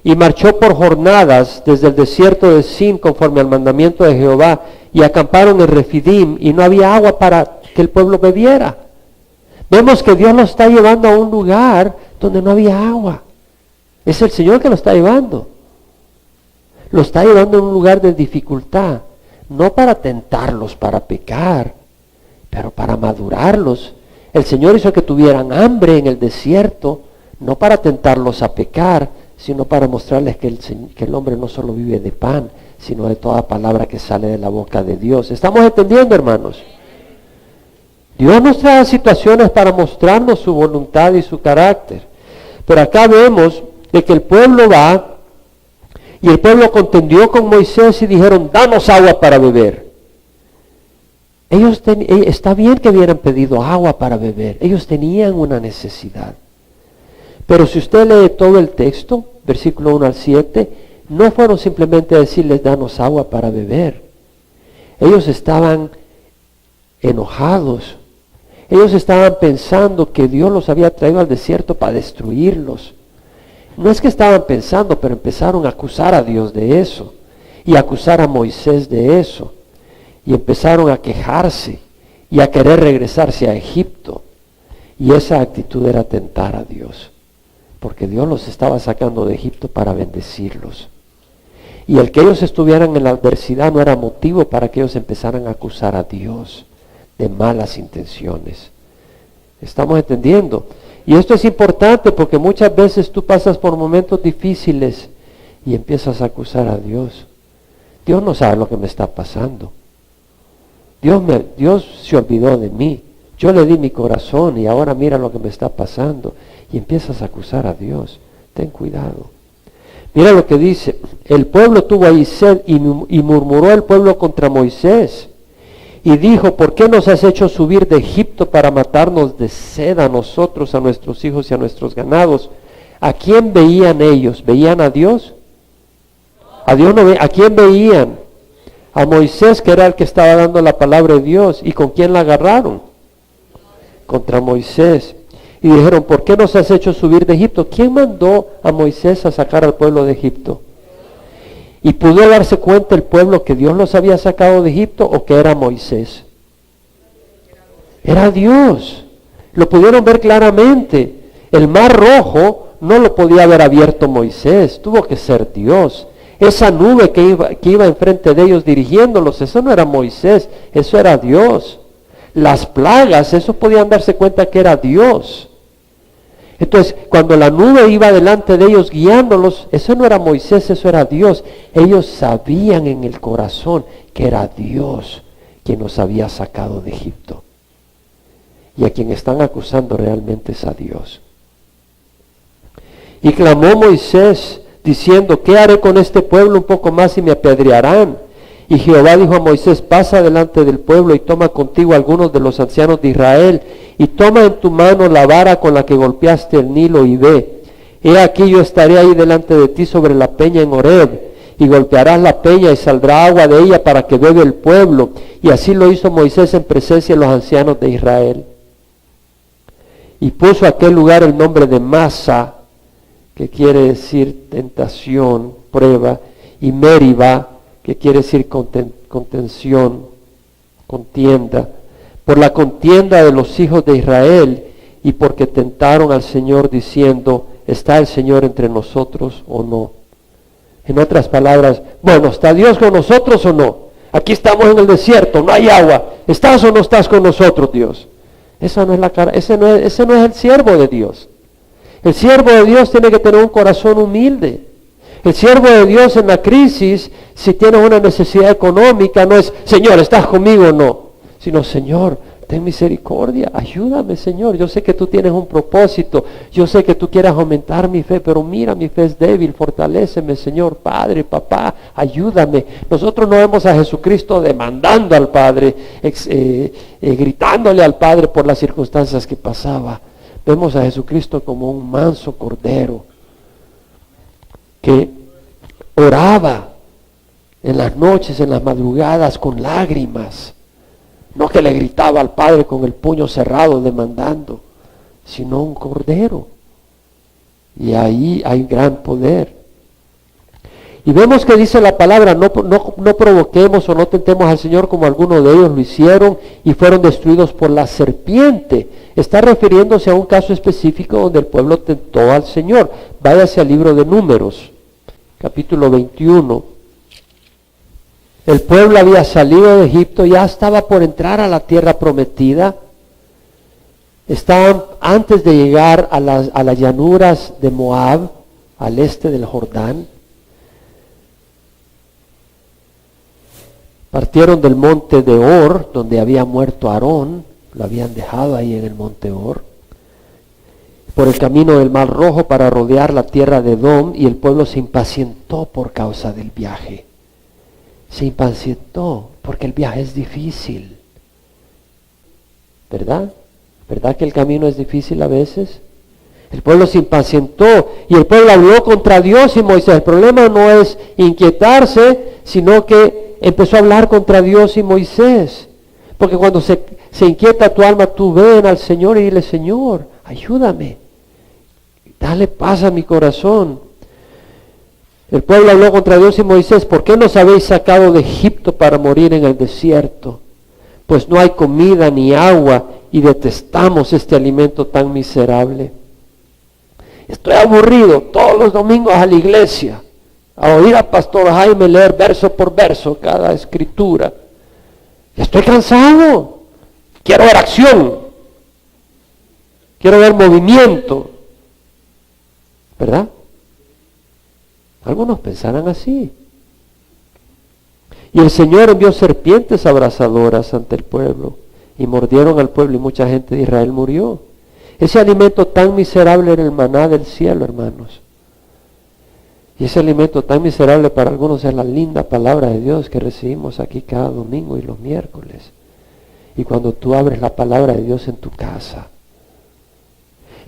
y marchó por jornadas desde el desierto de Sin conforme al mandamiento de Jehová, y acamparon en Refidim, y no había agua para que el pueblo bebiera. Vemos que Dios los está llevando a un lugar donde no había agua. Es el Señor que lo está llevando. Lo está llevando a un lugar de dificultad, no para tentarlos para pecar, pero para madurarlos. El Señor hizo que tuvieran hambre en el desierto, no para tentarlos a pecar, sino para mostrarles que el hombre no solo vive de pan, sino de toda palabra que sale de la boca de Dios. ¿Estamos entendiendo, hermanos? Dios nos trae situaciones para mostrarnos su voluntad y su carácter. Pero acá vemos de que el pueblo va, y el pueblo contendió con Moisés y dijeron, danos agua para beber. Está bien que hubieran pedido agua para beber, ellos tenían una necesidad. Pero si usted lee todo el texto, versículo 1-7, no fueron simplemente a decirles, danos agua para beber. Ellos estaban enojados. Ellos estaban pensando que Dios los había traído al desierto para destruirlos. No es que estaban pensando, pero empezaron a acusar a Dios de eso, y a acusar a Moisés de eso, y empezaron a quejarse, y a querer regresarse a Egipto. Y esa actitud era tentar a Dios, porque Dios los estaba sacando de Egipto para bendecirlos. Y el que ellos estuvieran en la adversidad no era motivo para que ellos empezaran a acusar a Dios de malas intenciones. ¿Estamos entendiendo? Y esto es importante porque muchas veces tú pasas por momentos difíciles y empiezas a acusar a Dios. Dios no sabe lo que me está pasando. Dios se olvidó de mí. Yo le di mi corazón y ahora mira lo que me está pasando. Y empiezas a acusar a Dios. Ten cuidado. Mira lo que dice. El pueblo tuvo ahí sed y murmuró el pueblo contra Moisés. Y dijo, ¿por qué nos has hecho subir de Egipto para matarnos de sed a nosotros, a nuestros hijos y a nuestros ganados? ¿A quién veían ellos? ¿Veían a Dios? A Dios no veían. ¿A quién veían? A Moisés, que era el que estaba dando la palabra de Dios. ¿Y con quién la agarraron? Contra Moisés. Y dijeron, ¿por qué nos has hecho subir de Egipto? ¿Quién mandó a Moisés a sacar al pueblo de Egipto? ¿Y pudo darse cuenta el pueblo que Dios los había sacado de Egipto o que era Moisés? Era Dios. Lo pudieron ver claramente. El mar rojo no lo podía haber abierto Moisés, tuvo que ser Dios. Esa nube que iba enfrente de ellos dirigiéndolos, eso no era Moisés, eso era Dios. Las plagas, eso podían darse cuenta que era Dios. Entonces, cuando la nube iba delante de ellos guiándolos, eso no era Moisés, eso era Dios. Ellos sabían en el corazón que era Dios quien nos había sacado de Egipto. Y a quien están acusando realmente es a Dios. Y clamó Moisés diciendo, ¿qué haré con este pueblo un poco más y me apedrearán? Y Jehová dijo a Moisés, pasa delante del pueblo y toma contigo algunos de los ancianos de Israel, y toma en tu mano la vara con la que golpeaste el Nilo y ve. He aquí yo estaré ahí delante de ti sobre la peña en Horeb, y golpearás la peña y saldrá agua de ella para que bebe el pueblo. Y así lo hizo Moisés en presencia de los ancianos de Israel. Y puso a aquel lugar el nombre de Masa, que quiere decir tentación, prueba, y Meriba, que quiere decir contención, contienda, por la contienda de los hijos de Israel, y porque tentaron al Señor diciendo, ¿está el Señor entre nosotros o no? En otras palabras, bueno, ¿está Dios con nosotros o no? Aquí estamos en el desierto, no hay agua, ¿estás o no estás con nosotros, Dios? Esa no es la cara, ese no es el siervo de Dios. El siervo de Dios tiene que tener un corazón humilde. El siervo de Dios en la crisis, si tienes una necesidad económica, no es, Señor, ¿estás conmigo o no? Sino, Señor, ten misericordia, ayúdame, Señor. Yo sé que tú tienes un propósito, yo sé que tú quieres aumentar mi fe, pero mira, mi fe es débil, fortaléceme, Señor, Padre, Papá, ayúdame. Nosotros no vemos a Jesucristo demandando al Padre, gritándole al Padre por las circunstancias que pasaba. Vemos a Jesucristo como un manso cordero, que oraba en las noches, en las madrugadas, con lágrimas. No que le gritaba al Padre con el puño cerrado demandando, sino un cordero. Y ahí hay gran poder. Y vemos que dice la palabra, no provoquemos o no tentemos al Señor como algunos de ellos lo hicieron y fueron destruidos por la serpiente. Está refiriéndose a un caso específico donde el pueblo tentó al Señor. Váyase al libro de Números, capítulo 21. El pueblo había salido de Egipto, ya estaba por entrar a la tierra prometida. Estaban antes de llegar a las llanuras de Moab, al este del Jordán. Partieron del monte de Or, donde había muerto Aarón, lo habían dejado ahí en el monte Or, por el camino del Mar Rojo para rodear la tierra de Edom, y el pueblo se impacientó por causa del viaje. Se impacientó porque el viaje es difícil. ¿Verdad? ¿Verdad que el camino es difícil a veces? El pueblo se impacientó y el pueblo habló contra Dios y Moisés. El problema no es inquietarse, sino que empezó a hablar contra Dios y Moisés. Porque cuando se inquieta tu alma, tú ven al Señor y dile, Señor, ayúdame. Dale paz a mi corazón. El pueblo habló contra Dios y Moisés, ¿por qué nos habéis sacado de Egipto para morir en el desierto? Pues no hay comida ni agua y detestamos este alimento tan miserable. Estoy aburrido todos los domingos a la iglesia, a oír al pastor Jaime leer verso por verso cada escritura. Estoy cansado, quiero ver acción, quiero ver movimiento, ¿verdad? Algunos pensarán así. Y el Señor envió serpientes abrasadoras ante el pueblo y mordieron al pueblo y mucha gente de Israel murió. Ese alimento tan miserable era el maná del cielo, hermanos. Y ese alimento tan miserable para algunos es la linda palabra de Dios que recibimos aquí cada domingo y los miércoles. Y cuando tú abres la palabra de Dios en tu casa.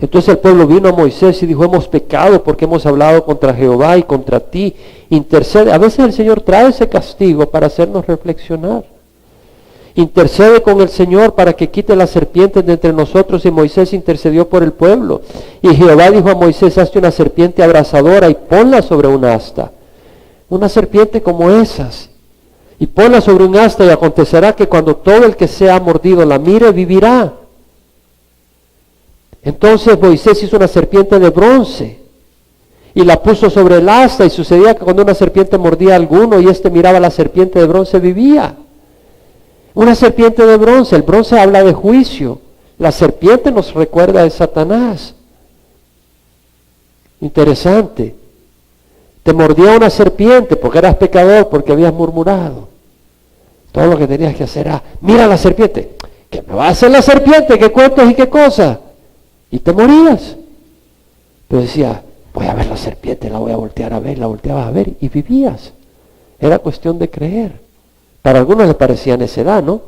Entonces el pueblo vino a Moisés y dijo, hemos pecado porque hemos hablado contra Jehová y contra ti. Intercede. A veces el Señor trae ese castigo para hacernos reflexionar. Intercede con el Señor para que quite las serpientes de entre nosotros, y Moisés intercedió por el pueblo. Y Jehová dijo a Moisés, hazte una serpiente abrasadora y ponla sobre un asta. Una serpiente como esas. Y ponla sobre un asta, y acontecerá que cuando todo el que sea mordido la mire, vivirá. Entonces Moisés hizo una serpiente de bronce y la puso sobre el asta, y sucedía que cuando una serpiente mordía a alguno y éste miraba a la serpiente de bronce, vivía. Una serpiente de bronce, el bronce habla de juicio, la serpiente nos recuerda de Satanás. Interesante. Te mordía una serpiente porque eras pecador, porque habías murmurado. Todo lo que tenías que hacer era, mira la serpiente, ¿qué me va a hacer la serpiente? ¿Qué cuentos y qué cosas? Y te morías. Pero decía, voy a ver la serpiente, la voy a voltear a ver, la volteabas a ver y vivías. Era cuestión de creer. Para algunos les parecía necedad, ¿no?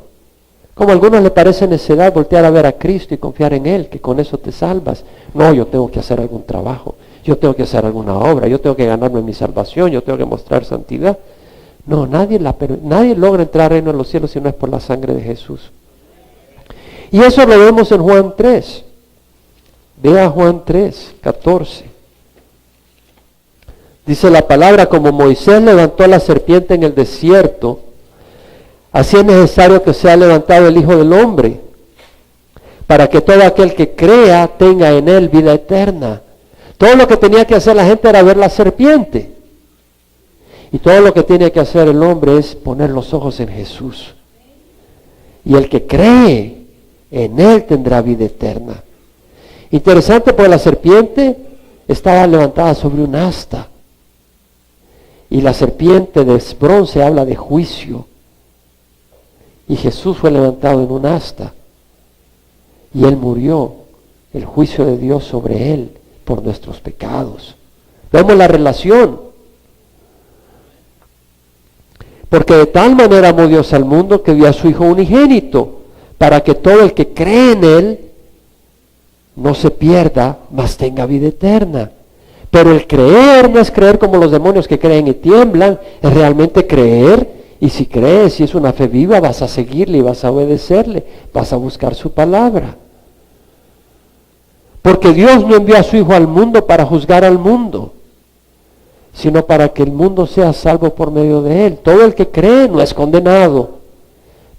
Como a algunos les parece necedad voltear a ver a Cristo y confiar en Él, que con eso te salvas. No, yo tengo que hacer algún trabajo, yo tengo que hacer alguna obra, yo tengo que ganarme mi salvación, yo tengo que mostrar santidad. No, nadie logra entrar al reino de los cielos si no es por la sangre de Jesús. Y eso lo vemos en Juan 3. Vea Juan 3, 14. Dice la palabra, como Moisés levantó la serpiente en el desierto, así es necesario que sea levantado el Hijo del Hombre, para que todo aquel que crea tenga en él vida eterna. Todo lo que tenía que hacer la gente era ver la serpiente. Y todo lo que tiene que hacer el hombre es poner los ojos en Jesús. Y el que cree en él tendrá vida eterna. Interesante, porque la serpiente estaba levantada sobre un asta. Y la serpiente de bronce habla de juicio. Y Jesús fue levantado en un asta. Y Él murió, el juicio de Dios sobre Él por nuestros pecados. Vemos la relación. Porque de tal manera amó Dios al mundo que dio a su Hijo unigénito, para que todo el que cree en Él no se pierda, mas tenga vida eterna. Pero el creer no es creer como los demonios que creen y tiemblan, es realmente creer. Y si crees, si es una fe viva, vas a seguirle y vas a obedecerle, vas a buscar su palabra. Porque Dios no envió a su Hijo al mundo para juzgar al mundo, sino para que el mundo sea salvo por medio de Él. Todo el que cree no es condenado,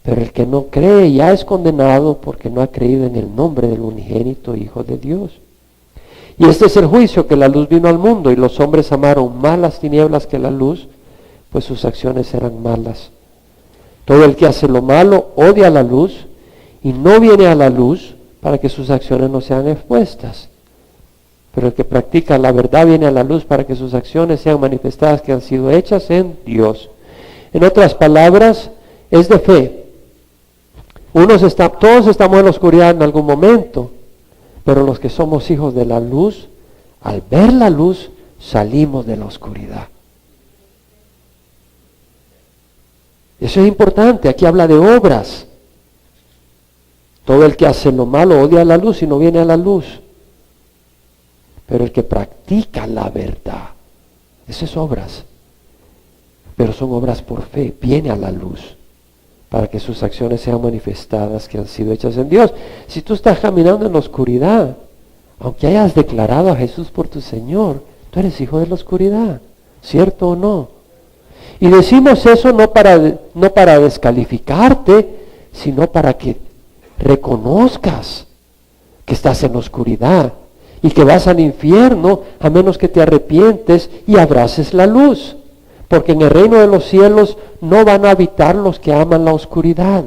pero el que no cree ya es condenado porque no ha creído en el nombre del unigénito Hijo de Dios. Y este es el juicio, que la luz vino al mundo y los hombres amaron más las tinieblas que la luz, pues sus acciones eran malas. Todo el que hace lo malo odia la luz y no viene a la luz para que sus acciones no sean expuestas. Pero el que practica la verdad viene a la luz para que sus acciones sean manifestadas, que han sido hechas en Dios. En otras palabras, es de fe. Todos estamos en la oscuridad en algún momento, pero los que somos hijos de la luz, al ver la luz, salimos de la oscuridad. Eso es importante. Aquí habla de obras. Todo el que hace lo malo odia la luz y no viene a la luz. Pero el que practica la verdad, eso es obras. Pero son obras por fe, viene a la luz para que sus acciones sean manifestadas, que han sido hechas en Dios. Si tú estás caminando en la oscuridad, aunque hayas declarado a Jesús por tu Señor, tú eres hijo de la oscuridad, ¿cierto o no? Y decimos eso no para descalificarte, sino para que reconozcas que estás en la oscuridad y que vas al infierno a menos que te arrepientes y abraces la luz. Porque en el reino de los cielos no van a habitar los que aman la oscuridad,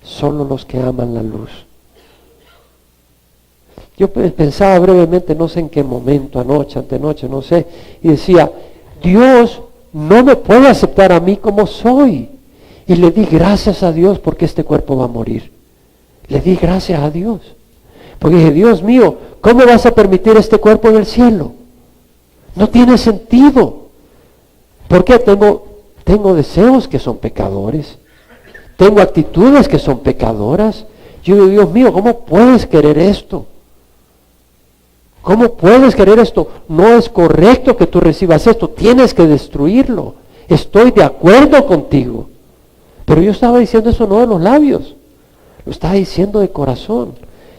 solo los que aman la luz. Yo pensaba brevemente, no sé en qué momento, antenoche, no sé, y decía, Dios no me puede aceptar a mí como soy. Y le di gracias a Dios porque este cuerpo va a morir. Le di gracias a Dios. Porque dije, Dios mío, ¿cómo vas a permitir este cuerpo en el cielo? No tiene sentido. Porque tengo deseos que son pecadores. Tengo actitudes que son pecadoras. Yo digo, Dios mío, ¿cómo puedes querer esto? ¿Cómo puedes querer esto? No es correcto que tú recibas esto. Tienes que destruirlo. Estoy de acuerdo contigo. Pero yo estaba diciendo eso no de los labios. Lo estaba diciendo de corazón.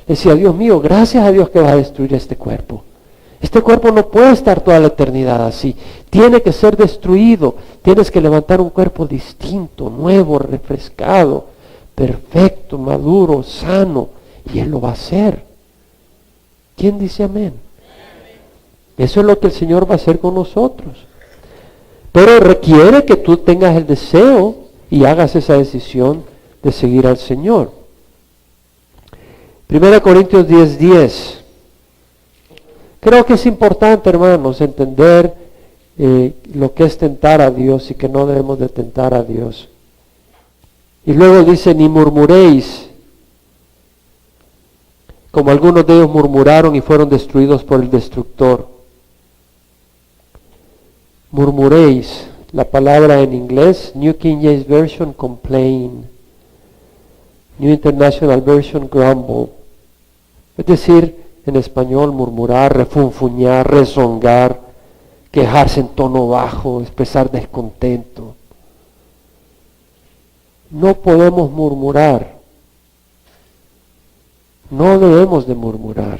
Decía, Dios mío, gracias a Dios que vas a destruir este cuerpo. Este cuerpo no puede estar toda la eternidad así. Tiene que ser destruido. Tienes que levantar un cuerpo distinto, nuevo, refrescado, perfecto, maduro, sano. Y Él lo va a hacer. ¿Quién dice amén? Eso es lo que el Señor va a hacer con nosotros. Pero requiere que tú tengas el deseo y hagas esa decisión de seguir al Señor. 1 Corintios 10:10. Creo que es importante, hermanos, entender lo que es tentar a Dios y que no debemos de tentar a Dios. Y luego dice, ni murmuréis, como algunos de ellos murmuraron y fueron destruidos por el destructor. Murmuréis, la palabra en inglés, New King James Version, complain. New International Version, grumble. Es decir, en español, murmurar, refunfuñar, rezongar, quejarse en tono bajo, expresar descontento. No podemos murmurar. No debemos de murmurar.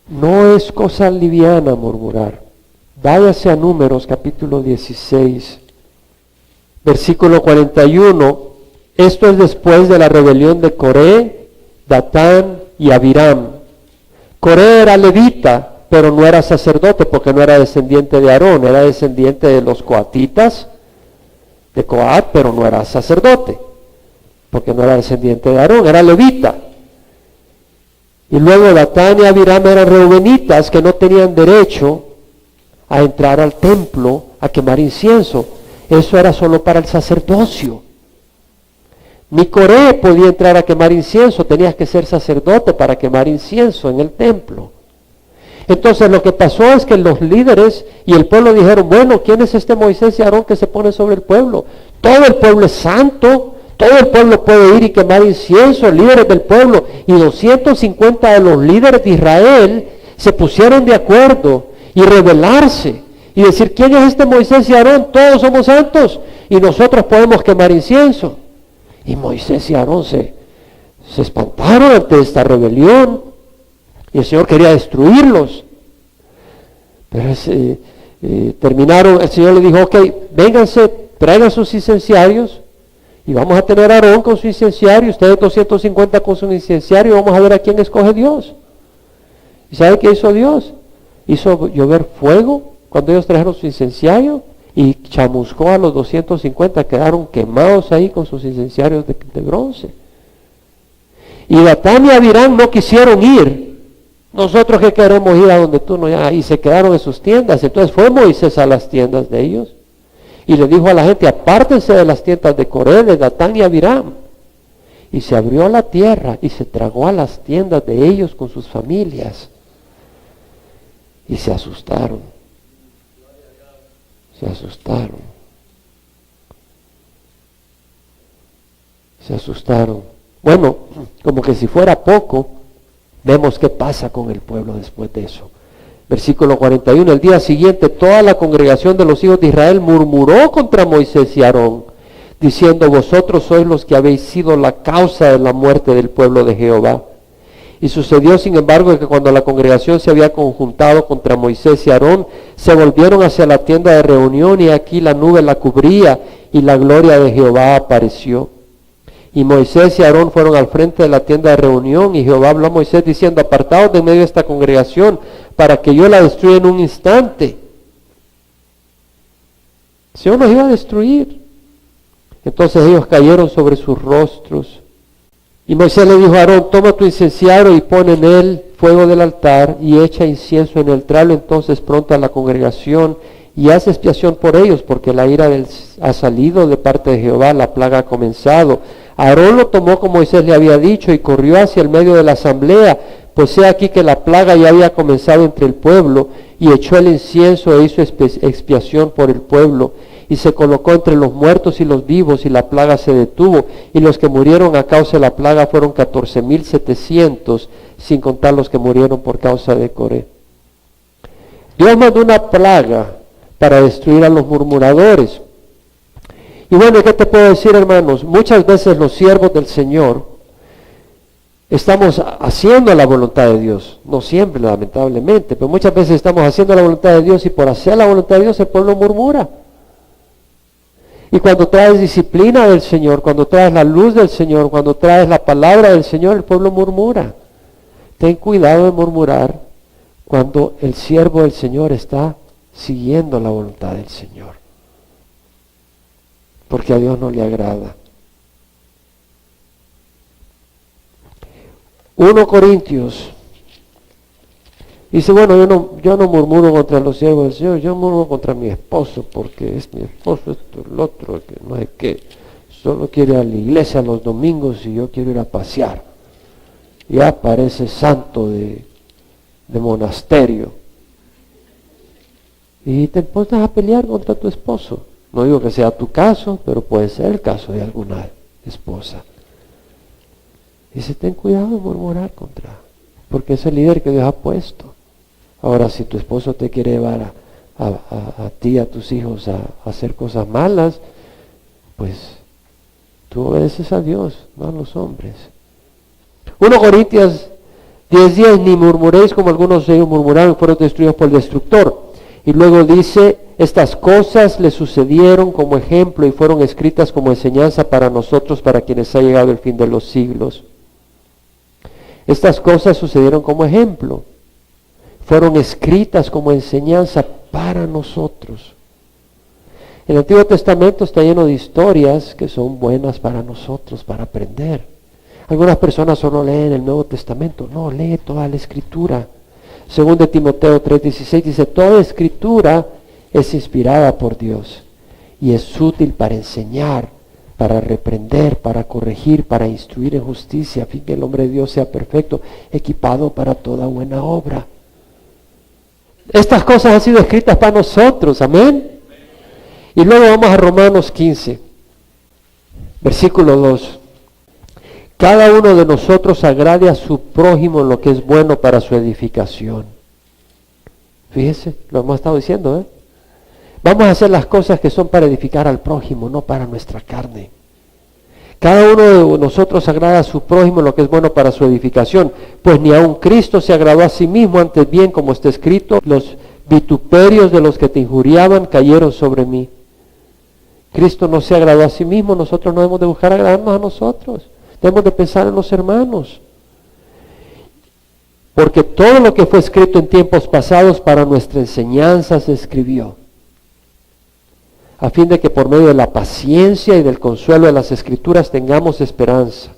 No es cosa liviana murmurar. Váyase a Números capítulo 16, versículo 41. Esto es después de la rebelión de Coré, Datán y Abiram. Coré era levita, pero no era sacerdote porque no era descendiente de Aarón, era descendiente de los coatitas, de Coat, pero no era sacerdote, porque no era descendiente de Aarón, era levita. Y luego Datán y Abiram eran reubenitas que no tenían derecho a entrar al templo a quemar incienso. Eso era solo para el sacerdocio. Ni Coré podía entrar a quemar incienso, tenías que ser sacerdote para quemar incienso en el templo. Entonces lo que pasó es que los líderes y el pueblo dijeron, bueno, ¿quién es este Moisés y Aarón que se pone sobre el pueblo? Todo el pueblo es santo, todo el pueblo puede ir y quemar incienso, líderes del pueblo, y 250 de los líderes de Israel se pusieron de acuerdo y rebelarse y decir, ¿quién es este Moisés y Aarón? Todos somos santos y nosotros podemos quemar incienso. Y Moisés y Aarón se espantaron ante esta rebelión y el Señor quería destruirlos. Pero terminaron, el Señor le dijo, ok, vénganse, traigan sus incenciarios y vamos a tener a Aarón con su incenciario, ustedes 250 con su incenciario, y vamos a ver a quién escoge Dios. ¿Y sabe qué hizo Dios? Hizo llover fuego cuando ellos trajeron su incenciario y chamuscó a los 250, quedaron quemados ahí con sus incenciarios de bronce. Y Datán y Abiram no quisieron ir. Nosotros que queremos ir a donde tú no, y se quedaron en sus tiendas. Entonces fue Moisés a las tiendas de ellos y le dijo a la gente, apártense de las tiendas de Coré, de Datán y Abiram. Y se abrió la tierra y se tragó a las tiendas de ellos con sus familias. Y se asustaron. Se asustaron. Se asustaron. Bueno, como que si fuera poco, vemos qué pasa con el pueblo después de eso. Versículo 41, el día siguiente toda la congregación de los hijos de Israel murmuró contra Moisés y Aarón, diciendo, vosotros sois los que habéis sido la causa de la muerte del pueblo de Jehová. Y sucedió, sin embargo, que cuando la congregación se había conjuntado contra Moisés y Aarón, se volvieron hacia la tienda de reunión y aquí la nube la cubría y la gloria de Jehová apareció. Y Moisés y Aarón fueron al frente de la tienda de reunión y Jehová habló a Moisés diciendo, apartaos de medio de esta congregación para que yo la destruya en un instante. El Señor nos iba a destruir. Entonces ellos cayeron sobre sus rostros. Y Moisés le dijo a Aarón, toma tu incenciario y pon en él fuego del altar y echa incienso en él. Tráelo entonces pronto a la congregación y haz expiación por ellos, porque la ira ha salido de parte de Jehová, la plaga ha comenzado. Aarón lo tomó como Moisés le había dicho y corrió hacia el medio de la asamblea, pues he aquí que la plaga ya había comenzado entre el pueblo, y echó el incienso e hizo expiación por el pueblo, y se colocó entre los muertos y los vivos, y la plaga se detuvo, y los que murieron a causa de la plaga fueron 14,700, sin contar los que murieron por causa de Coré. Dios mandó una plaga para destruir a los murmuradores. Y bueno, ¿qué te puedo decir, hermanos? Muchas veces los siervos del Señor estamos haciendo la voluntad de Dios. No siempre, lamentablemente, pero muchas veces estamos haciendo la voluntad de Dios y por hacer la voluntad de Dios el pueblo murmura. Y cuando traes disciplina del Señor, cuando traes la luz del Señor, cuando traes la palabra del Señor, el pueblo murmura. Ten cuidado de murmurar cuando el siervo del Señor está siguiendo la voluntad del Señor, porque a Dios no le agrada. 1 Corintios dice, bueno, yo no murmuro contra los siervos del Señor, yo murmuro contra mi esposo, porque es mi esposo, esto, el otro, que no sé qué, solo quiere ir a la iglesia los domingos y yo quiero ir a pasear. Ya parece santo de monasterio. Y te pones a pelear contra tu esposo. No digo que sea tu caso, pero puede ser el caso de alguna esposa. Dice, ten cuidado de murmurar porque es el líder que Dios ha puesto. Ahora, si tu esposo te quiere llevar a ti, a tus hijos, a hacer cosas malas, pues tú obedeces a Dios, no a los hombres. 1 Corintios 10:10, ni murmuréis como algunos de ellos murmuraron, fueron destruidos por el destructor. Y luego dice, estas cosas le sucedieron como ejemplo y fueron escritas como enseñanza para nosotros, para quienes ha llegado el fin de los siglos. Estas cosas sucedieron como ejemplo, fueron escritas como enseñanza para nosotros. El Antiguo Testamento está lleno de historias que son buenas para nosotros, para aprender. Algunas personas solo leen el Nuevo Testamento, no, lee toda la Escritura. Según de Timoteo 3:16 dice, toda Escritura es inspirada por Dios y es útil para enseñar, para reprender, para corregir, para instruir en justicia, a fin que el hombre de Dios sea perfecto, equipado para toda buena obra. Estas cosas han sido escritas para nosotros, amén. Y luego vamos a Romanos 15. Versículo 2. Cada uno de nosotros agrade a su prójimo en lo que es bueno para su edificación. Fíjese, lo hemos estado diciendo, ¿eh? Vamos a hacer las cosas que son para edificar al prójimo, no para nuestra carne. Cada uno de nosotros agrada a su prójimo en lo que es bueno para su edificación, pues ni aun Cristo se agradó a sí mismo, antes bien, como está escrito, los vituperios de los que te injuriaban cayeron sobre mí. Cristo no se agradó a sí mismo, nosotros no debemos de buscar agradarnos a nosotros, debemos de pensar en los hermanos. Porque todo lo que fue escrito en tiempos pasados para nuestra enseñanza se escribió, a fin de que por medio de la paciencia y del consuelo de las Escrituras tengamos esperanza.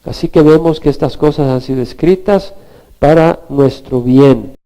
Así que vemos que estas cosas han sido escritas para nuestro bien.